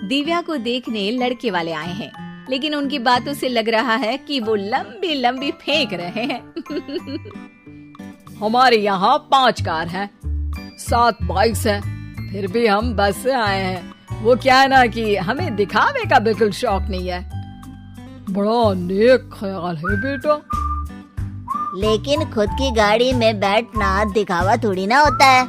दिव्या को देखने लड़के वाले आए हैं, लेकिन उनकी बातों से लग रहा है कि वो लंबी लंबी फेंक रहे हैं। हमारे यहाँ 5 कार हैं, 7 बाइक्स हैं, फिर भी हम बस से आए हैं। वो क्या है ना कि हमें दिखावे का बिल्कुल शौक नहीं है। बड़ा नेक ख्याल है बेटा। लेकिन खुद की गाड़ी में बैठना दिखावा थोड़ी ना होता है।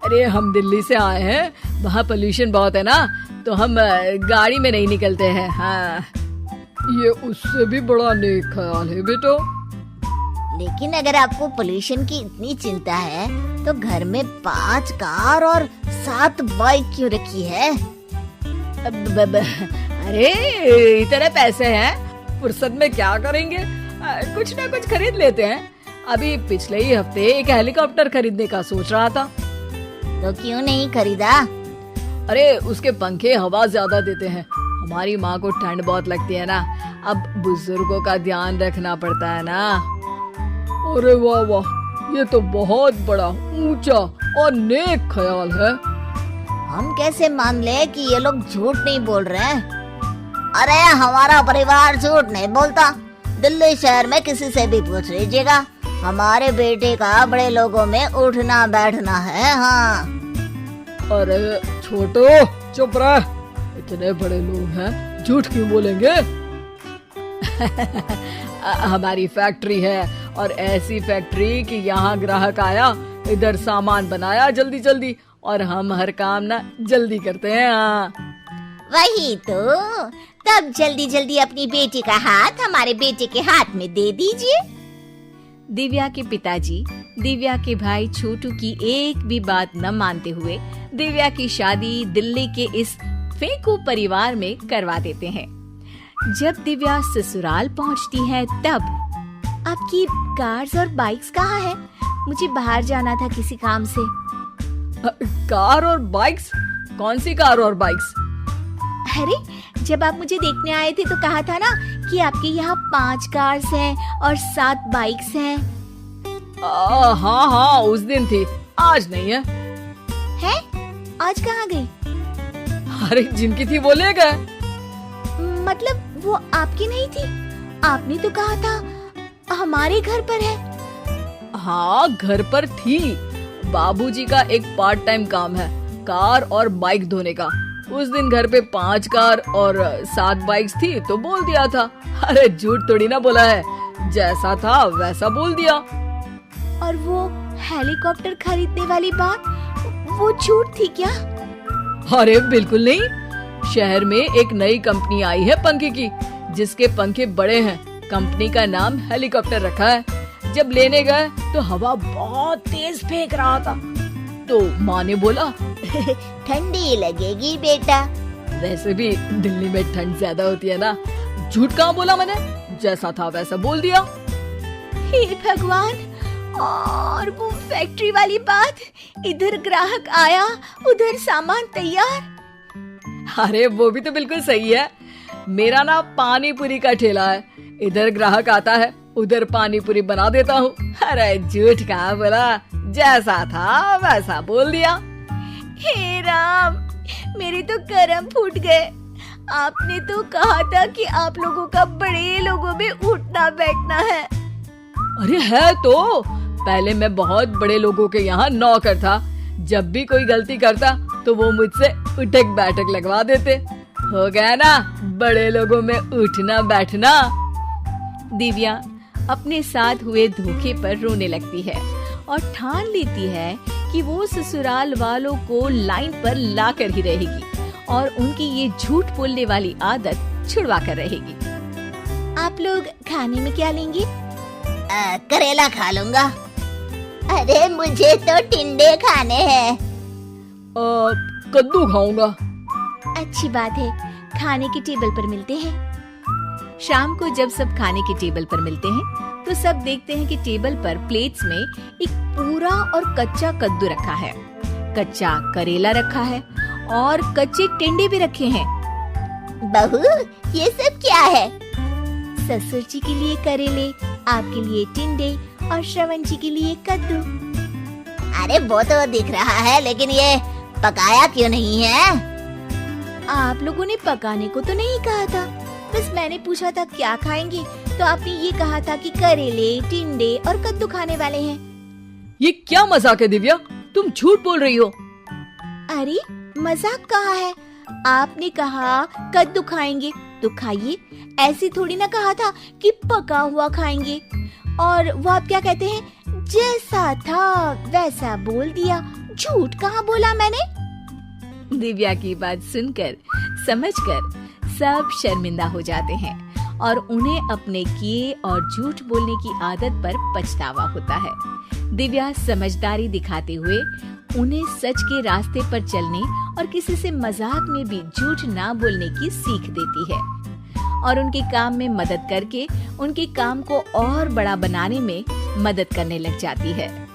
अरे हम दिल्ली से आए हैं, वहाँ पोल्यूशन बहुत है ना, तो हम गाड़ी में नहीं निकलते हैं। हाँ, ये उससे भी बड़ा नेक ख्याल है बेटा। लेकिन अगर आपको पोल्यूशन की इतनी चिंता है तो घर में 5 कार और 7 बाइक क्यों रखी है? अरे इतने पैसे हैं, फुर्सत में क्या करेंगे, कुछ ना कुछ खरीद लेते हैं। अभी पिछले ही हफ्ते एक हेलीकॉप्टर खरीदने का सोच रहा था। तो क्यों नहीं खरीदा? अरे उसके पंखे हवा ज्यादा देते हैं, हमारी माँ को ठंड बहुत लगती है ना, अब बुजुर्गों का ध्यान रखना पड़ता है ना। अरे वाह वाह, ये तो बहुत बड़ा ऊंचा और नेक ख्याल है। हम कैसे मान ले कि ये लोग झूठ नहीं बोल रहे हैं? अरे हमारा परिवार झूठ नहीं बोलता। दिल्ली शहर में किसी से भी पूछ लीजिएगा, हमारे बेटे का बड़े लोगों में उठना बैठना है। हाँ। अरे छोटो चुप रह, इतने बड़े लोग हैं, झूठ क्यों बोलेंगे? हमारी फैक्ट्री है, और ऐसी फैक्ट्री कि यहाँ ग्राहक आया, इधर सामान बनाया जल्दी जल्दी, और हम हर काम ना जल्दी करते हैं। हाँ वही तो, तब जल्दी जल्दी अपनी बेटी का हाथ हमारे बेटे के हाथ में दे दीजिए। दिव्या के पिताजी दिव्या के भाई छोटू की एक भी बात न मानते हुए दिव्या की शादी दिल्ली के इस फेंकू परिवार में करवा देते हैं। जब दिव्या ससुराल पहुंचती है तब आपकी कार्स और बाइक्स कहाँ है? मुझे बाहर जाना था किसी काम से। कार और बाइक्स? कौन सी कार और बाइक्स? अरे जब आप मुझे देखने आए थे तो कहा था ना कि आपके यहाँ 5 कार्स हैं और 7 बाइक्स हैं। हाँ हाँ उस दिन थी, आज नहीं है। है? आज कहाँ गई? अरे जिनकी थी वो ले गए। मतलब वो आपकी नहीं थी? आपने तो कहा था हमारे घर पर है। हाँ घर पर थी, बाबूजी का एक पार्ट टाइम काम है कार और बाइक धोने का। उस दिन घर पे 5 कार और 7 बाइक्स थी तो बोल दिया था। अरे झूठ थोड़ी ना बोला है, जैसा था वैसा बोल दिया। और वो हेलीकॉप्टर खरीदने वाली बात, वो झूठ थी क्या? अरे बिल्कुल नहीं, शहर में एक नई कंपनी आई है पंखे की, जिसके पंखे बड़े हैं। कंपनी का नाम हेलीकॉप्टर रखा है। जब लेने गए तो हवा बहुत तेज फेंक रहा था, तो माँ ने बोला ठंडी लगेगी बेटा। वैसे भी दिल्ली में ठंड ज्यादा होती है ना। झूठ कहाँ बोला मैंने, जैसा था वैसा बोल दिया। हे भगवान, और वो फैक्ट्री वाली बात, इधर ग्राहक आया उधर सामान तैयार। अरे वो भी तो बिल्कुल सही है। मेरा ना पानी पूरी का ठेला है, इधर ग्राहक आता है उधर पानी पूरी बना देता हूँ। अरे झूठ कहाँ बोला, जैसा था वैसा बोल दिया। हे राम, मेरे तो कर्म फूट गए। आपने तो कहा था कि आप लोगों का बड़े लोगों में उठना बैठना है। अरे है तो, पहले मैं बहुत बड़े लोगों के यहाँ नौकर था। जब भी कोई गलती करता तो वो मुझसे उठक बैठक लगवा देते। हो गया ना बड़े लोगों में उठना बैठना। दिव्या अपने साथ हुए धोखे पर रोने लगती है और ठान लेती है कि वो ससुराल वालों को लाइन पर लाकर ही रहेगी और उनकी ये झूठ बोलने वाली आदत छुड़वा कर रहेगी। आप लोग खाने में क्या लेंगे? करेला खा लूंगा। अरे मुझे तो टिंडे खाने हैं। कद्दू खाऊंगा। अच्छी बात है, खाने के टेबल पर मिलते हैं। शाम को जब सब खाने के टेबल पर मिलते हैं तो सब देखते हैं कि टेबल पर प्लेट्स में एक पूरा और कच्चा कद्दू रखा है, कच्चा करेला रखा है और कच्चे टिंडे भी रखे हैं। बहू, ये सब क्या है? ससुर जी के लिए करेले, आपके लिए टिंडे और श्रवण जी के लिए कद्दू। अरे वो तो दिख रहा है, लेकिन ये पकाया क्यों नहीं है? आप लोगों ने पकाने को तो नहीं कहा था, बस मैंने पूछा था क्या खाएंगे, तो आपने ये कहा था कि करेले, टिंडे और कद्दू खाने वाले हैं। ये क्या मजाक है दिव्या, तुम झूठ बोल रही हो। अरे मजाक कहाँ है, आपने कहा कद्दू खाएंगे तो खाइए, ऐसी थोड़ी ना कहा था कि पका हुआ खाएंगे। और वो आप क्या कहते हैं, जैसा था वैसा बोल दिया, झूठ कहाँ बोला मैंने। दिव्या की बात सुनकर, समझकर सब शर्मिंदा हो जाते हैं और उन्हें अपने किए और झूठ बोलने की आदत पर पछतावा होता है। दिव्या समझदारी दिखाते हुए उन्हें सच के रास्ते पर चलने और किसी से मजाक में भी झूठ ना बोलने की सीख देती है और उनके काम में मदद करके उनके काम को और बड़ा बनाने में मदद करने लग जाती है।